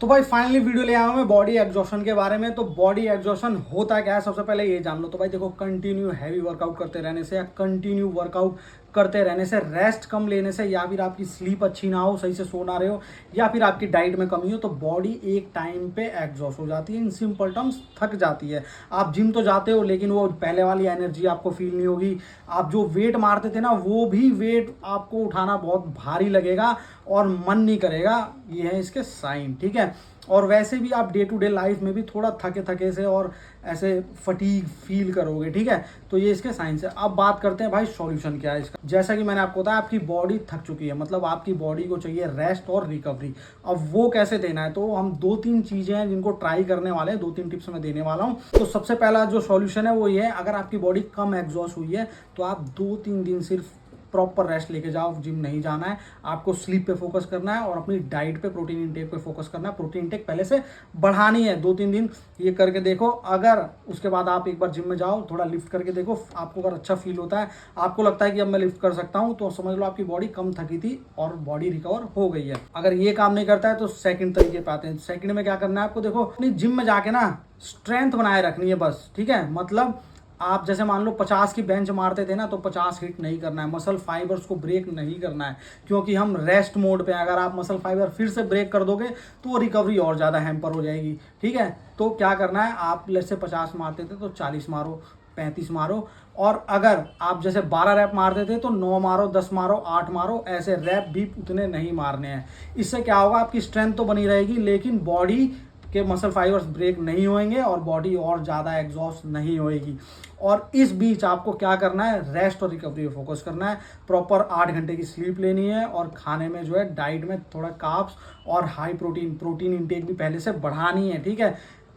तो भाई finally video ले आया हूं मैं बॉडी एग्जॉशन के बारे में। तो बॉडी एग्जॉशन होता क्या है सबसे पहले ये जान लो। तो भाई देखो, कंटिन्यू हैवी वर्कआउट करते रहने से या कंटिन्यू वर्कआउट करते रहने से, रेस्ट कम लेने से, या फिर आपकी स्लीप अच्छी ना हो, सही से सो ना रहे हो, या फिर आपकी डाइट में कमी हो, तो बॉडी एक टाइम पे एग्जॉस्ट हो जाती है। इन सिंपल टर्म्स थक जाती है। आप जिम तो जाते हो लेकिन वो पहले वाली एनर्जी आपको फील नहीं होगी। आप जो वेट मारते थे ना, वो भी वेट आपको उठाना बहुत भारी लगेगा और मन नहीं करेगा। ये है इसके साइन, ठीक है। और वैसे भी आप डे टू डे लाइफ में भी थोड़ा थके थके से और ऐसे फटीग फील करोगे, ठीक है। तो ये इसके साइंस है। अब बात करते हैं भाई सॉल्यूशन क्या है इसका। जैसा कि मैंने आपको बताया, आपकी बॉडी थक चुकी है, मतलब आपकी बॉडी को चाहिए रेस्ट और रिकवरी। अब वो कैसे देना है, तो हम दो तीन चीजें हैं जिनको ट्राई करने वाले हैं, दो तीन टिप्स मैं देने वाला हूँ। तो सबसे पहला जो सॉल्यूशन है वो ये है, अगर आपकी बॉडी कम एग्जॉस्ट हुई है तो आप 2-3 दिन सिर्फ प्रॉपर रेस्ट लेके जाओ। जिम नहीं जाना है आपको, स्लीप पे फोकस करना है और अपनी डाइट पे, प्रोटीन इंटेक पे फोकस करना है। प्रोटीन इंटेक पहले से बढ़ानी है। 2-3 दिन ये करके देखो। अगर उसके बाद आप एक बार जिम में जाओ, थोड़ा लिफ्ट करके देखो, आपको अगर अच्छा फील होता है, आपको लगता है कि अब मैं लिफ्ट कर सकता हूं, तो समझ लो आपकी बॉडी कम थकी थी और बॉडी रिकवर हो गई है। अगर ये काम नहीं करता है तो सेकंड तरीके पे आते हैं। सेकंड में क्या करना है आपको, देखो अपनी जिम में जाके ना स्ट्रेंथ बनाए रखनी है बस, ठीक है। मतलब आप जैसे मान लो 50 की बेंच मारते थे ना, तो 50 हिट नहीं करना है। मसल फाइबर्स को ब्रेक नहीं करना है, क्योंकि हम रेस्ट मोड पे हैं। अगर आप मसल फाइबर फिर से ब्रेक कर दोगे तो वो रिकवरी और ज़्यादा हैम्पर हो जाएगी, ठीक है। तो क्या करना है, आप जैसे 50 मारते थे तो 40 मारो, 35 मारो। और अगर आप जैसे 12 रैप मारते थे तो 9 मारो, 10 मारो, 8 मारो, ऐसे रैप भी उतने नहीं मारने हैं। इससे क्या होगा, आपकी स्ट्रेंथ तो बनी रहेगी लेकिन बॉडी के मसल फाइबर्स ब्रेक नहीं होंगे और बॉडी और ज़्यादा एग्जॉस्ट नहीं होएगी। और इस बीच आपको क्या करना है, रेस्ट और रिकवरी पे फोकस करना है। प्रॉपर 8 घंटे की स्लीप लेनी है और खाने में जो है डाइट में थोड़ा कार्ब्स और हाई प्रोटीन इंटेक भी पहले से बढ़ानी है, ठीक है।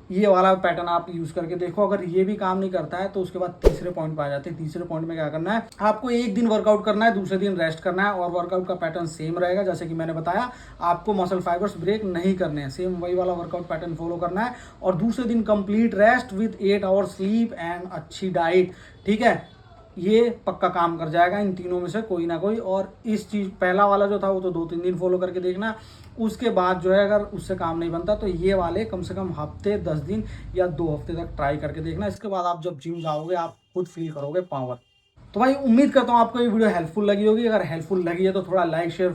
ये वाला पैटर्न आप यूज करके देखो। अगर ये भी काम नहीं करता है तो उसके बाद तीसरे पॉइंट पे आ जाते हैं। तीसरे पॉइंट में क्या करना है, आपको एक दिन वर्कआउट करना है, दूसरे दिन रेस्ट करना है। और वर्कआउट का पैटर्न सेम रहेगा जैसे कि मैंने बताया। आपको मसल फाइबर्स ब्रेक नहीं करने हैं, सेम वही वाला वर्कआउट पैटर्न फॉलो करना है। और दूसरे दिन complete rest with 8 hour sleep and अच्छी डाइट, ठीक है। ये पक्का काम कर जाएगा इन तीनों में से कोई ना कोई। और इस चीज पहला वाला जो था वो तो 2-3 दिन फॉलो करके देखना। उसके बाद जो है अगर उससे काम नहीं बनता तो ये वाले कम से कम हफ्ते, 10 दिन या 2 हफ्ते तक ट्राई करके देखना। इसके बाद आप जब जिम जाओगे आप खुद फील करोगे पावर। तो भाई उम्मीद करता हूँ आपको ये वीडियो हेल्पफुल लगी होगी। अगर हेल्पफुल लगी है तो थोड़ा लाइक शेयर